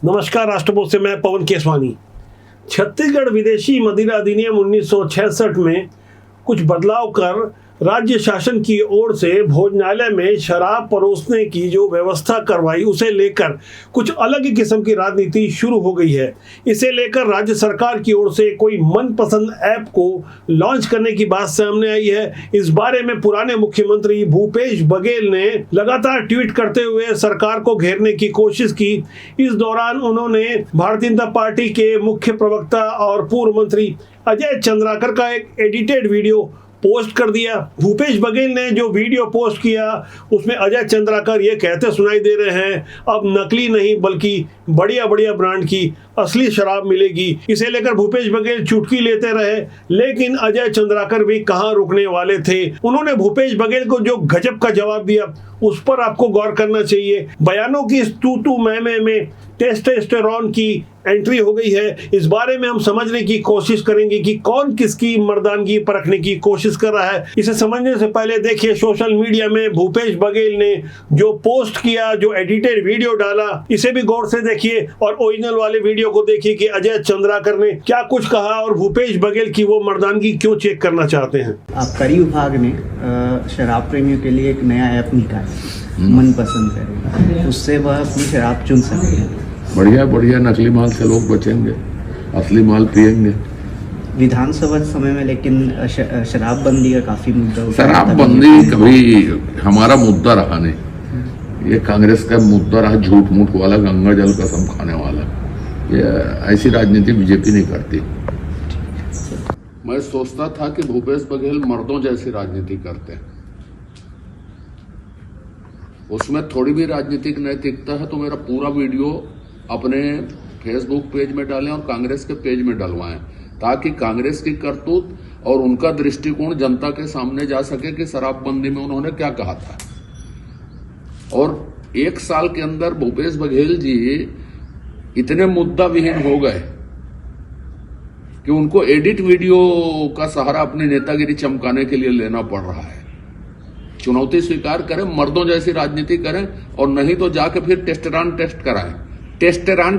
नमस्कार, राष्ट्रपोत से मैं पवन केसवानी। छत्तीसगढ़ विदेशी मदिरा अधिनियम 1966 में कुछ बदलाव कर राज्य शासन की ओर से भोजनालय में शराब परोसने की जो व्यवस्था करवाई, उसे लेकर कुछ अलग ही किस्म की राजनीति शुरू हो गई है। इसे लेकर राज्य सरकार की ओर से कोई मनपसंद ऐप को लॉन्च करने की बात सामने आई है। इस बारे में पुराने मुख्यमंत्री भूपेश बघेल ने लगातार ट्वीट करते हुए सरकार को घेरने की कोशिश की। इस दौरान उन्होंने भारतीय जनता पार्टी के मुख्य प्रवक्ता और पूर्व मंत्री अजय चंद्राकर का एक एडिटेड वीडियो पोस्ट कर दिया। भूपेश बघेल ने जो वीडियो पोस्ट किया उसमें अजय चंद्राकर ये कहते सुनाई दे रहे हैं, अब नकली नहीं बल्कि बढ़िया बढ़िया ब्रांड की असली शराब मिलेगी। इसे लेकर भूपेश बघेल चुटकी लेते रहे, लेकिन अजय चंद्राकर भी कहां रुकने वाले थे। उन्होंने भूपेश बघेल को जो गजब का जवाब दिया उस पर आपको गौर करना चाहिए। बयानों की इस तू तू मैं में टेस्टोस्टेरोन की एंट्री हो गई है। इस बारे में हम समझने की कोशिश करेंगे कि कौन किसकी मर्दानगी परखने की कोशिश कर रहा है। इसे समझने से पहले देखिए सोशल मीडिया में भूपेश बघेल ने जो पोस्ट किया, जो एडिटेड वीडियो डाला, इसे भी गौर से देखिए और ओरिजिनल वाले वीडियो को देखिए कि अजय चंद्राकर ने क्या कुछ कहा और भूपेश बघेल की वो मर्दानगी क्यों चेक करना चाहते हैं। आबकारी विभाग ने शराब प्रेमियों के लिए एक नया ऐप निकाला, मनपसंद करेगा, उससे वह अपनी शराब चुन सकते हैं। बढ़िया बढ़िया नकली माल से लोग बचेंगे, असली माल पिएंगे। विधानसभा समय में लेकिन शराबबंदी का काफी मुद्दा उठा। शराबबंदी कभी हमारा मुद्दा रहा नहीं। ये कांग्रेस का मुद्दा रहा, झूठ मूठ वाला, गंगा जल कसम खाने वाला। ये ऐसी राजनीति बीजेपी नहीं करती। मैं सोचता था कि भूपेश बघेल मर्दों जैसी राजनीति करते हैं, उसमें थोड़ी भी राजनीतिक नैतिकता है तो मेरा पूरा वीडियो अपने फेसबुक पेज में डालें और कांग्रेस के पेज में डलवाएं, ताकि कांग्रेस की करतूत और उनका दृष्टिकोण जनता के सामने जा सके कि शराबबंदी में उन्होंने क्या कहा था। और एक साल के अंदर भूपेश बघेल जी इतने मुद्दा विहीन हो गए कि उनको एडिट वीडियो का सहारा अपनी नेतागिरी चमकाने के लिए लेना पड़ रहा है। चुनौती स्वीकार करें, मर्दों जैसी राजनीति करें, और नहीं तो जाके फिर टेस्टेरॉन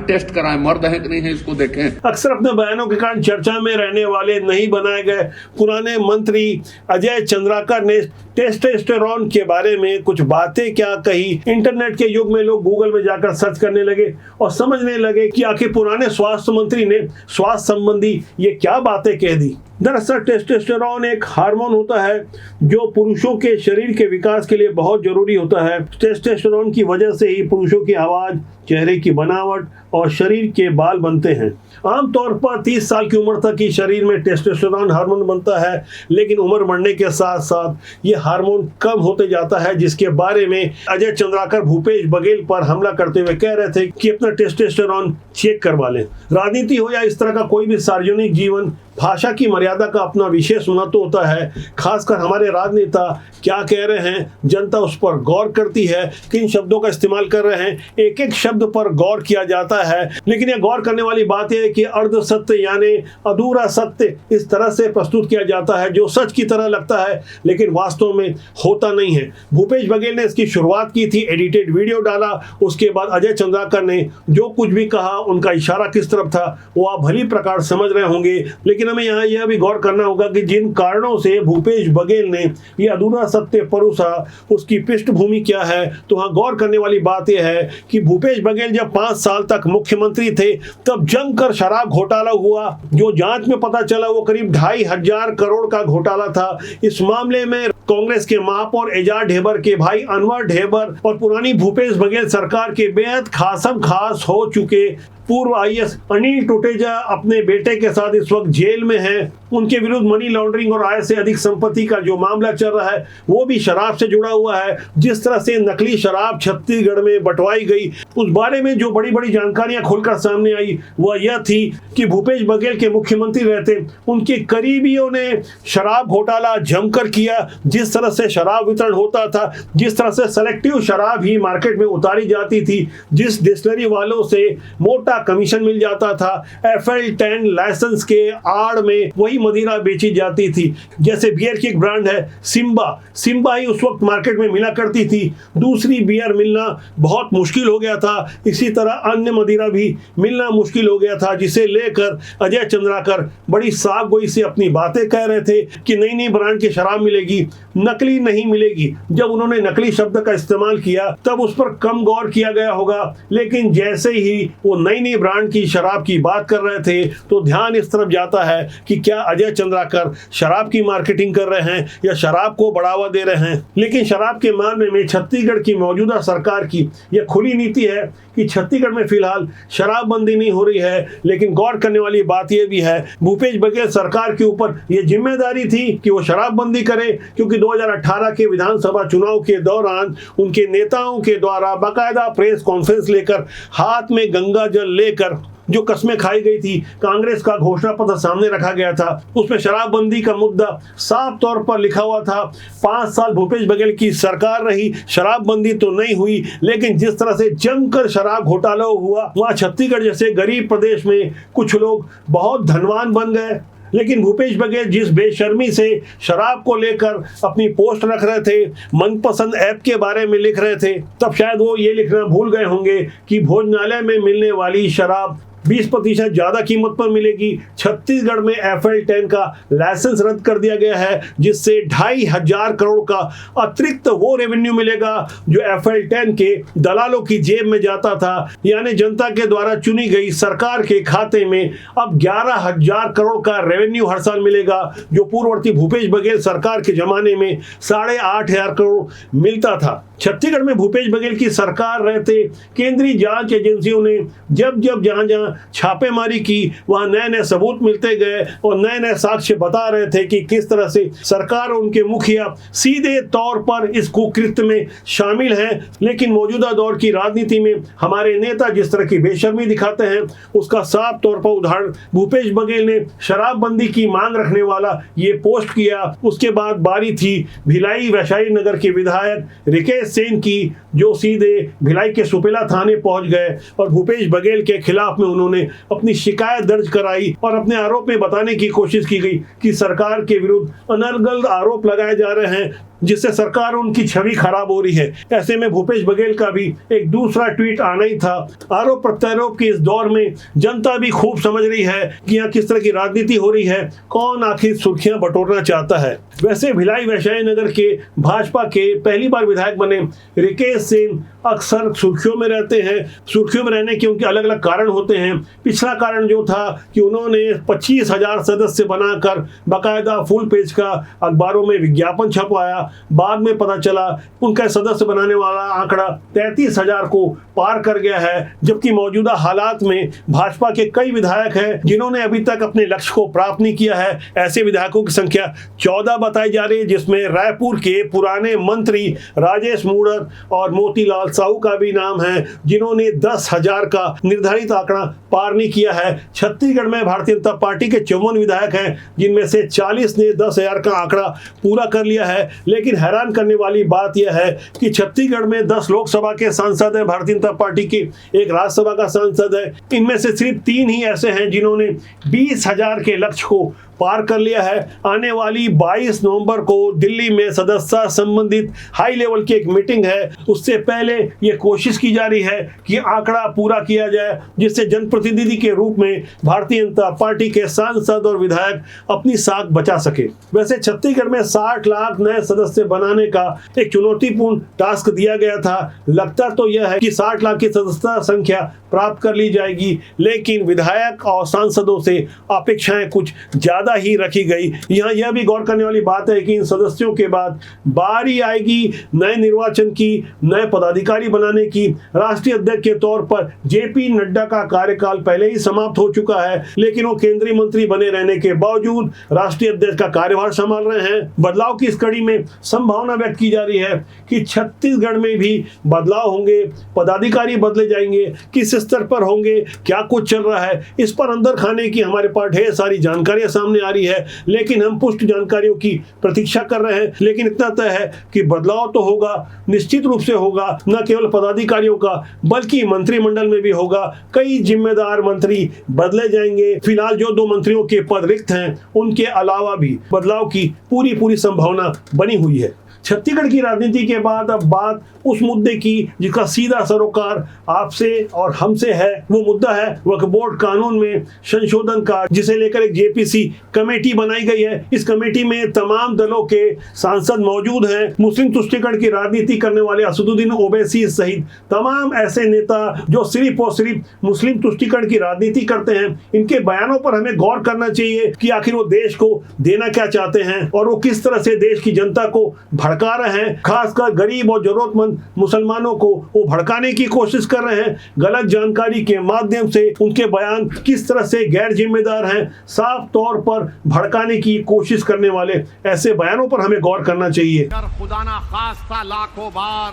टेस्ट कराएं, मर्द है कि नहीं है इसको देखें। अक्सर अपने बयानों के कारण चर्चा में रहने वाले नहीं बनाए गए पुराने मंत्री अजय चंद्राकर ने टेस्टोस्टेरोन के बारे में कुछ बातें क्या कही। इंटरनेट के युग में लोग गूगल में जाकर सर्च करने लगे और समझने लगे कि आखिर पुराने स्वास्थ्य मंत्री ने स्वास्थ्य संबंधी ये क्या बातें कह दी। दरअसल टेस्टोस्टेरोन एक हार्मोन होता है जो पुरुषों के शरीर के विकास के लिए बहुत जरूरी होता है। टेस्टोस्टेरोन की वजह से ही पुरुषों की आवाज, चेहरे की बनावट और शरीर के बाल बनते हैं। आमतौर पर 30 साल की उम्र तक ही शरीर में टेस्टोस्टेरोन हार्मोन बनता है, लेकिन उम्र बढ़ने के साथ साथ ये हार्मोन कम होते जाता है, जिसके बारे में अजय चंद्राकर भूपेश बघेल पर हमला करते हुए कह रहे थे कि अपना टेस्टोस्टेरोन चेक करवा लें। राजनीति हो या इस तरह का कोई भी सार्वजनिक जीवन, भाषा की मर्यादा का अपना विशेष महत्व होता है। खासकर हमारे राजनेता क्या कह रहे हैं, जनता उस पर गौर करती है, किन शब्दों का इस्तेमाल कर रहे हैं, एक एक शब्द पर गौर किया जाता है। लेकिन यह गौर करने वाली बात यह है कि अर्ध सत्य यानी अधूरा सत्य इस तरह से प्रस्तुत किया जाता है जो सच की तरह लगता है लेकिन वास्तव में होता नहीं है। भूपेश बघेल ने इसकी शुरुआत की थी, एडिटेड वीडियो डाला, उसके बाद अजय चंद्राकर ने जो कुछ भी कहा, उनका इशारा किस तरफ था वो आप भली प्रकार समझ रहे होंगे। लेकिन हमें यहाँ यह भी गौर करना होगा कि जिन कारणों से भूपेश बघेल ने यह अधूरा सत्य परोसा, उसकी पृष्ठभूमि क्या है। तो वहाँ गौर करने वाली बात यह है कि भूपेश बघेल जब 5 साल तक मुख्यमंत्री थे तब जमकर शराब घोटाला हुआ। जो जांच में पता चला वो करीब 2,500 करोड़ का घोटाला था। इस मामले में कांग्रेस के महापौर एजाज ढेबर के भाई अनवर ढेबर और पुरानी भूपेश बघेल सरकार के बेहद खासम खास हो चुके पूर्व IAS अनिल टुटेजा अपने बेटे के साथ इस वक्त जेल में हैं। उनके विरुद्ध मनी लॉन्ड्रिंग और आय से अधिक संपत्ति का जो मामला चल रहा है वो भी शराब से जुड़ा हुआ है। जिस तरह से नकली शराब छत्तीसगढ़ में बंटवाई गई, उस बारे में जो बड़ी बड़ी जानकारियां खुलकर सामने आई वह यह थी कि भूपेश बघेल के मुख्यमंत्री रहते उनके करीबियों ने शराब घोटाला जमकर किया। जिस तरह से शराब वितरण होता था, जिस तरह से सेलेक्टिव शराब ही मार्केट में उतारी जाती थी, जिस डिस्टिलरी वालों से मोटा कमीशन मिल जाता था, FL10 लाइसेंस के आड़ में वही मदिरा बेची जाती थी। जैसे बियर की एक ब्रांड है सिम्बा ही उस वक्त मार्केट में मिला करती थी, दूसरी बियर मिलना बहुत मुश्किल हो गया था। इसी तरह अन्य मदिरा भी मिलना मुश्किल हो गया था, जिसे लेकर अजय चंद्राकर बड़ी साफ गोई से अपनी बातें कह रहे थे कि नई नई ब्रांड की शराब मिलेगी, नकली नहीं मिलेगी। जब उन्होंने नकली शब्द का इस्तेमाल किया तब उस पर कम गौर किया गया होगा, लेकिन जैसे ही वो नई नई ब्रांड की शराब की बात कर रहे थे तो ध्यान इस तरफ जाता है कि क्या अजय चंद्राकर शराब की मार्केटिंग कर रहे हैं या शराब को बढ़ावा दे रहे हैं। लेकिन शराब के मामले में छत्तीसगढ़ की मौजूदा सरकार की यह खुली नीति है कि छत्तीसगढ़ में फिलहाल शराबबंदी नहीं हो रही है। लेकिन गौर करने वाली बात यह भी है, भूपेश बघेल सरकार के ऊपर यह जिम्मेदारी थी कि वो शराबबंदी करे, क्योंकि 2018 के विधानसभा चुनाव के दौरान उनके नेताओं के द्वारा बाकायदा प्रेस कॉन्फ्रेंस लेकर हाथ में गंगा जल लेकर जो कस्में खाई गई थी, कांग्रेस का घोषणा पत्र सामने रखा गया था, उसमें शराबबंदी का मुद्दा साफ तौर पर लिखा हुआ था। 5 साल भूपेश बघेल की सरकार रही, शराबबंदी तो नहीं हुई, लेकिन जिस तरह से जमकर शराब घोटाला हुआ, वहां छत्तीसगढ़ जैसे गरीब प्रदेश में कुछ लोग बहुत धनवान बन गए। लेकिन भूपेश बघेल जिस बेशर्मी से शराब को लेकर अपनी पोस्ट रख रहे थे, मनपसंद ऐप के बारे में लिख रहे थे, तब शायद वो ये लिखना भूल गए होंगे कि भोजनालय में मिलने वाली शराब 20% ज्यादा कीमत पर मिलेगी। छत्तीसगढ़ में FL10 का लाइसेंस रद्द कर दिया गया है, जिससे 2,500 करोड़ का अतिरिक्त वो रेवेन्यू मिलेगा जो FL10 के दलालों की जेब में जाता था। यानी जनता के द्वारा चुनी गई सरकार के खाते में अब 11,000 करोड़ का रेवेन्यू हर साल मिलेगा, जो पूर्ववर्ती भूपेश बघेल सरकार के जमाने में 8,500 करोड़ मिलता था। छत्तीसगढ़ में भूपेश बघेल की सरकार रहते केंद्रीय जांच एजेंसियों ने जब जहां छापेमारी की, वहां नए नए सबूत मिलते गए और नए नए साक्ष्य बता रहे थे कि किस तरह से सरकार और उनके मुखिया सीधे तौर पर इस कुकृत्य में शामिल हैं। लेकिन मौजूदा दौर की राजनीति में हमारे नेता जिस तरह की बेशर्मी दिखाते हैं, उसका साफ तौर पर उदाहरण भूपेश बघेल ने शराबबंदी की मांग रखने वाला ये पोस्ट किया। उसके बाद बारी थी भिलाई वैशाली नगर के विधायक रिकेश सेन की, जो सीधे भिलाई के सुपेला थाने पहुंच गए और भूपेश बघेल के खिलाफ में उन्होंने अपनी शिकायत दर्ज कराई और अपने आरोप में बताने की कोशिश की गई कि सरकार के विरुद्ध अनर्गल आरोप लगाए जा रहे हैं, जिससे सरकार उनकी छवि खराब हो रही है। ऐसे में भूपेश बघेल का भी एक दूसरा ट्वीट आना ही था। आरोप प्रत्यारोप के इस दौर में जनता भी खूब समझ रही है कि यहाँ किस तरह की राजनीति हो रही है, कौन आखिर सुर्खियां बटोरना चाहता है। वैसे भिलाई वैशाली नगर के भाजपा के पहली बार विधायक बने रिकेश सेन अक्सर सुर्खियों में रहते हैं। सुर्खियों में रहने के उनके अलग अलग कारण होते हैं। पिछला कारण जो था कि उन्होंने 25,000 सदस्य बनाकर बाकायदा फुल पेज का अखबारों में विज्ञापन छपवाया। बाद में पता चला उनका सदस्य बनाने वाला आंकड़ा 33,000 को पार कर गया है, जबकि मौजूदा हालात में भाजपा के कई विधायक हैं जिन्होंने अभी तक अपने लक्ष्य को प्राप्त नहीं किया है। ऐसे विधायकों की संख्या 14 बताई जा रही है, जिसमें रायपुर के पुराने मंत्री राजेश मूणत और मोतीलाल साहू का भी नाम है, जिन्होंने 10,000 का निर्धारित आंकड़ा पार नहीं किया है। छत्तीसगढ़ में भारतीय जनता पार्टी के 54 विधायक हैं, जिनमें से 40 ने 10,000 का आंकड़ा पूरा कर लिया है। लेकिन हैरान करने वाली बात यह है कि छत्तीसगढ़ में 10 लोकसभा के सांसद हैं भारतीय जनता पार्टी के, एक राज्यसभा का सांसद है। इनमें से सिर्फ 3 ही ऐसे हैं जिन्होंने 20,000 के लक्ष्य को पार कर लिया है। आने वाली 22 नवंबर को दिल्ली में सदस्यता संबंधित हाई लेवल की एक मीटिंग है। उससे पहले यह कोशिश की जा रही है कि आंकड़ा पूरा किया जाए, जिससे जनप्रतिनिधि के रूप में भारतीय जनता पार्टी के सांसद और विधायक अपनी साख बचा सके। वैसे छत्तीसगढ़ में 60 लाख नए सदस्य बनाने का एक चुनौतीपूर्ण टास्क दिया गया था। लगता तो यह है कि 60 लाख की सदस्यता संख्या प्राप्त कर ली जाएगी, लेकिन विधायक और सांसदों से अपेक्षाएं कुछ ज्यादा ही रखी गई। यहाँ यह भी गौर करने वाली बात है कि इन सदस्यों के बाद बारी आएगी नए निर्वाचन की, नए पदाधिकारी बनाने की। राष्ट्रीय अध्यक्ष के तौर पर JP नड्डा का कार्यकाल पहले ही समाप्त हो चुका है, लेकिन वो केंद्रीय मंत्री बने रहने के बावजूद राष्ट्रीय अध्यक्ष का कार्यभार संभाल रहे हैं। बदलाव की इस कड़ी में संभावना व्यक्त की जा रही है कि छत्तीसगढ़ में भी बदलाव होंगे, पदाधिकारी बदले जाएंगे, किस स्तर पर होंगे, क्या कुछ चल रहा है, इस पर अंदर खाने की हमारे पास ढेर सारी जानकारियां सामने सामने आ रही है, लेकिन हम पुष्ट जानकारियों की प्रतीक्षा कर रहे हैं। लेकिन इतना तय है कि बदलाव तो होगा, निश्चित रूप से होगा, न केवल पदाधिकारियों का बल्कि मंत्रिमंडल में भी होगा। कई जिम्मेदार मंत्री बदले जाएंगे। फिलहाल जो 2 मंत्रियों के पद रिक्त हैं, उनके अलावा भी बदलाव की पूरी संभावना बनी हुई है। छत्तीसगढ़ की राजनीति के बाद अब बात उस मुद्दे की जिसका सीधा सरोकार आपसे और हमसे है। वो मुद्दा है वक्फ बोर्ड कानून में संशोधन का, जिसे लेकर एक जेपीसी कमेटी बनाई गई है। इस कमेटी में तमाम दलों के सांसद मौजूद हैं। मुस्लिम तुष्टीकरण की राजनीति करने वाले असदुद्दीन ओवैसी सहित तमाम ऐसे नेता जो सिर्फ और सिर्फ मुस्लिम तुष्टीकरण की राजनीति करते हैं। इनके बयानों पर हमें गौर करना चाहिए कि आखिर वो देश को देना क्या चाहते हैं और वो किस तरह से देश की जनता को भड़का रहे हैं। खासकर गरीब और जरूरतमंद मुसलमानों को वो भड़काने की कोशिश कर रहे हैं। गलत जानकारी के माध्यम से उनके बयान किस तरह से गैर जिम्मेदार हैं, साफ तौर पर भड़काने की कोशिश करने वाले ऐसे बयानों पर हमें गौर करना चाहिए। अगर खुदा ना खास्ता लाखों बार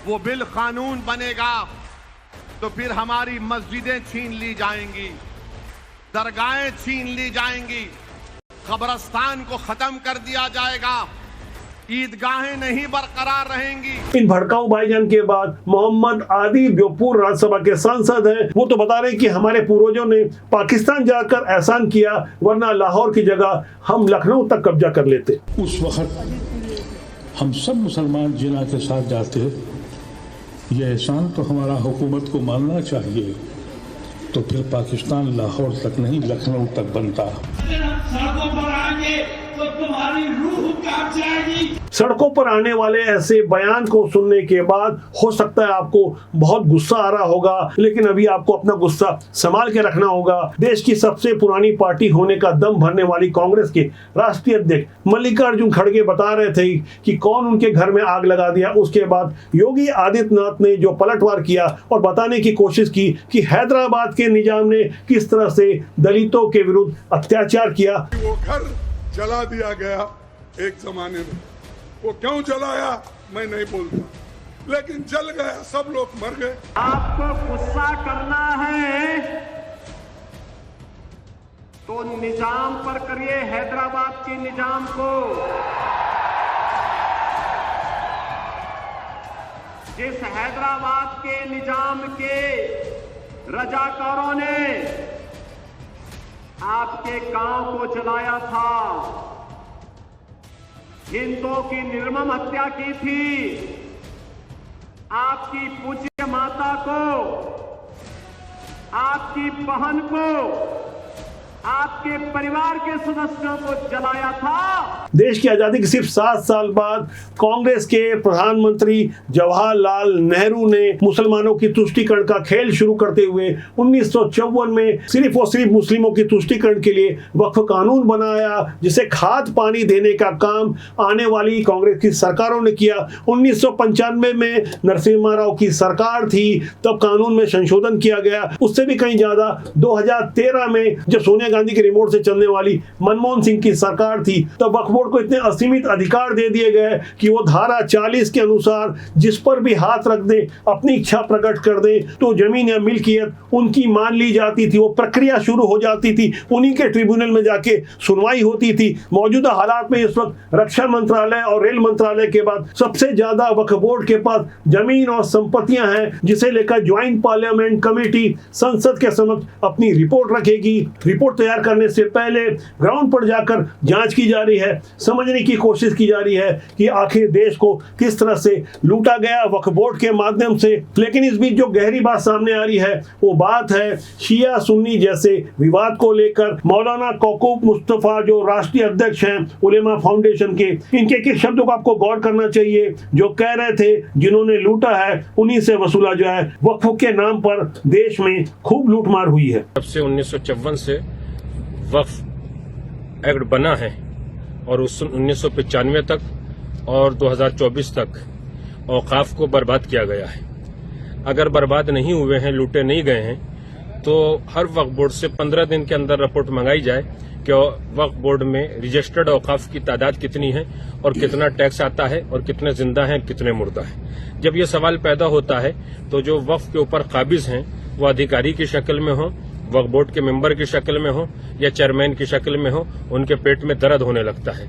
वो बिल कानून बनेगा तो फिर हमारी मस्जिदें छीन ली जाएंगी, दरगाहें छीन ली जाएंगी, कब्रिस्तान को खत्म कर दिया जाएगा, ईदगाहें नहीं बरकरार रहेंगी। इन भड़काऊ भाईजान के बाद मोहम्मद आदिब जो पूर्व राज्यसभा के सांसद हैं, वो तो बता रहे हैं कि हमारे पूर्वजों ने पाकिस्तान जाकर एहसान किया, वरना लाहौर की जगह हम लखनऊ तक कब्जा कर लेते। उस वक्त हम सब मुसलमान जिना के साथ जाते, यह एहसान तो हमारा हुकूमत को मानना चाहिए, तो फिर पाकिस्तान लाहौर तक नहीं लखनऊ तक बनता। सड़कों पर आएंगे तो तुम्हारी रूह कांप जाएगी। सड़कों पर आने वाले ऐसे बयान को सुनने के बाद हो सकता है आपको बहुत गुस्सा आ रहा होगा, लेकिन अभी आपको अपना गुस्सा संभाल के रखना होगा। देश की सबसे पुरानी पार्टी होने का दम भरने वाली कांग्रेस के राष्ट्रीय अध्यक्ष मल्लिकार्जुन खड़गे बता रहे थे कि कौन उनके घर में आग लगा दिया। उसके बाद योगी आदित्यनाथ ने जो पलटवार किया और बताने की कोशिश की कि हैदराबाद के निजाम ने किस तरह से दलितों के विरुद्ध अत्याचार किया। वो घर जला दिया गया एक जमाने में, वो क्यों जलाया मैं नहीं बोलता, लेकिन जल गया, सब लोग मर गए। आपको गुस्सा करना है तो निजाम पर करिए, हैदराबाद के निजाम को, जिस हैदराबाद के निजाम के रजाकारों ने आपके गांव को जलाया था, हिंदुओं की निर्मम हत्या की थी, आपकी पूज्य माता को, आपकी बहन को, आपके परिवार के सदस्यों को जलाया था। देश की आजादी के सिर्फ 7 साल बाद कांग्रेस के प्रधानमंत्री जवाहरलाल नेहरू ने मुसलमानों की तुष्टीकरण का खेल शुरू करते हुए 1954 में सिर्फ और सिर्फ मुस्लिमों की तुष्टीकरण के लिए वक्फ कानून बनाया, जिसे खाद पानी देने का काम आने वाली कांग्रेस की सरकारों ने किया। 1995 में नरसिम्हा राव की सरकार थी, तब कानून में संशोधन किया गया। उससे भी कहीं ज्यादा 2013 में जब सोनिया गांधी के रिमोट से चलने वाली मनमोहन सिंह की सरकार थी, तब वक्फ बोर्ड को इतने असीमित अधिकार दे दिए गए कि वो धारा 40 के अनुसार जिस पर भी हाथ रख दे, अपनी इच्छा प्रकट कर दे, तो जमीन या मिल्कियत उनकी मान ली जाती थी। वो प्रक्रिया शुरू हो जाती थी, उन्हीं के ट्रिब्यूनल में जाके सुनवाई होती थी। मौजूदा हालात में इस वक्त रक्षा मंत्रालय और रेल मंत्रालय के बाद सबसे ज्यादा वक्फ बोर्ड के पास जमीन और संपत्तियां हैं, जिसे लेकर ज्वाइंट पार्लियामेंट कमेटी संसद के समक्ष अपनी रिपोर्ट रखेगी। रिपोर्ट तैयार करने से पहले ग्राउंड पर जाकर जांच की जा रही है, समझने की कोशिश की जा रही है कि आखिर देश को किस तरह से लूटा गया वक्फ बोर्ड के माध्यम से। लेकिन इस बीच जो गहरी बात सामने आ रही है वो बात है शिया सुन्नी जैसे विवाद को लेकर। मौलाना कौकूब मुस्तफा जो राष्ट्रीय अध्यक्ष हैं उलेमा फाउंडेशन के, इनके एक शब्दों को आपको गौर करना चाहिए, जो कह रहे थे जिन्होंने लूटा है उन्हीं से वसूला जाए। वक्फ के नाम पर देश में खूब लूटमार हुई है। जब से 1954 से वक्फ एक्ट बना है और उस 1995 तक और 2024 तक औकाफ को बर्बाद किया गया है। अगर बर्बाद नहीं हुए हैं, लूटे नहीं गए हैं, तो हर वक्फ बोर्ड से 15 दिन के अंदर रिपोर्ट मंगाई जाए कि वक्फ बोर्ड में रजिस्टर्ड औकाफ की तादाद कितनी है और कितना टैक्स आता है और कितने जिंदा हैं, कितने मुर्दा हैं। जब ये सवाल पैदा होता है तो जो वक्फ के ऊपर काबिज हैं वो अधिकारी की शक्ल में हो, वक्फ बोर्ड के मेंबर की शक्ल में हो या चेयरमैन की शक्ल में हो, उनके पेट में दर्द होने लगता है।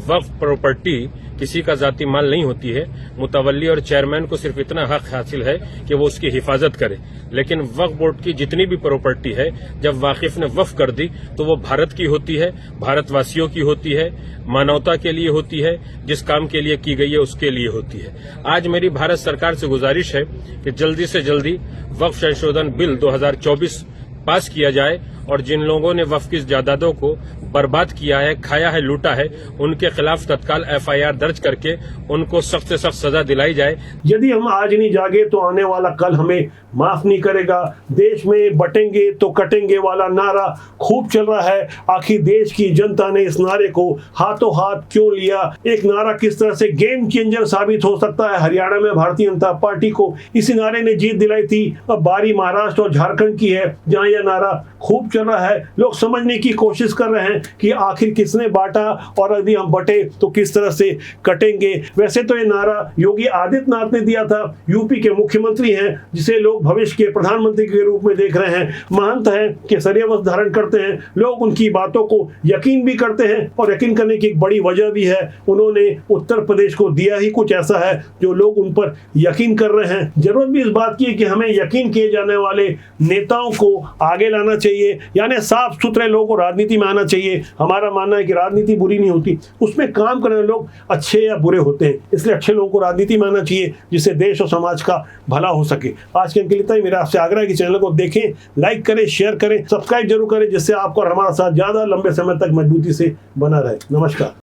वक्फ प्रॉपर्टी किसी का जाती माल नहीं होती है। मुतवल्ली और चेयरमैन को सिर्फ इतना हक हासिल है कि वो उसकी हिफाजत करे, लेकिन वक्फ बोर्ड की जितनी भी प्रॉपर्टी है, जब वाकिफ ने वक्फ कर दी तो वो भारत की होती है, भारतवासियों की होती है, मानवता के लिए होती है, जिस काम के लिए की गई है उसके लिए होती है। आज मेरी भारत सरकार से गुजारिश है कि जल्दी से जल्दी वक्फ संशोधन बिल 2024 पास किया जाए और जिन लोगों ने वक्फ की जायदादों को बर्बाद किया है, खाया है, लूटा है, उनके खिलाफ तत्काल FIR दर्ज करके उनको सख्त से सख्त सजा दिलाई जाए। यदि हम आज नहीं जागे तो आने वाला कल हमें माफ नहीं करेगा। देश में बटेंगे तो कटेंगे वाला नारा खूब चल रहा है। आखिर देश की जनता ने इस नारे को हाथों हाथ क्यों लिया? एक नारा किस तरह से गेम चेंजर साबित हो सकता है। हरियाणा में भारतीय जनता पार्टी को इसी नारे ने जीत दिलाई थी। अब बारी महाराष्ट्र और झारखंड की है, जहां यह नारा खूब चल रहा है। लोग समझने की कोशिश कर रहे हैं कि आखिर किसने बांटा और यदि हम बटे तो किस तरह से कटेंगे। वैसे तो ये नारा योगी आदित्यनाथ ने दिया था, यूपी के मुख्यमंत्री हैं, जिसे लोग भविष्य के प्रधानमंत्री के रूप में देख रहे हैं। महंत हैं, केसरिया वस्त्र धारण करते हैं, लोग उनकी बातों को यकीन भी करते हैं और यकीन करने की एक बड़ी वजह भी है। उन्होंने उत्तर प्रदेश को दिया ही कुछ ऐसा है जो लोग उन पर यकीन कर रहे हैं। जरूरत भी इस बात की है कि हमें यकीन किए जाने वाले नेताओं को आगे लाना चाहिए, यानी साफ सुथरे लोगों को राजनीति में आना चाहिए। हमारा मानना है कि राजनीति बुरी नहीं होती, उसमें काम करने वाले लोग अच्छे या बुरे होते हैं, इसलिए अच्छे लोगों को राजनीति में आना चाहिए जिससे देश और समाज का भला हो सके। आज के लिए इतना ही। मेरा आपसे आग्रह है कि चैनल को देखें, लाइक करें, शेयर करें, सब्सक्राइब जरूर करें, जिससे आपको और हमारा साथ ज्यादा लंबे समय तक मजबूती से बना रहे। नमस्कार।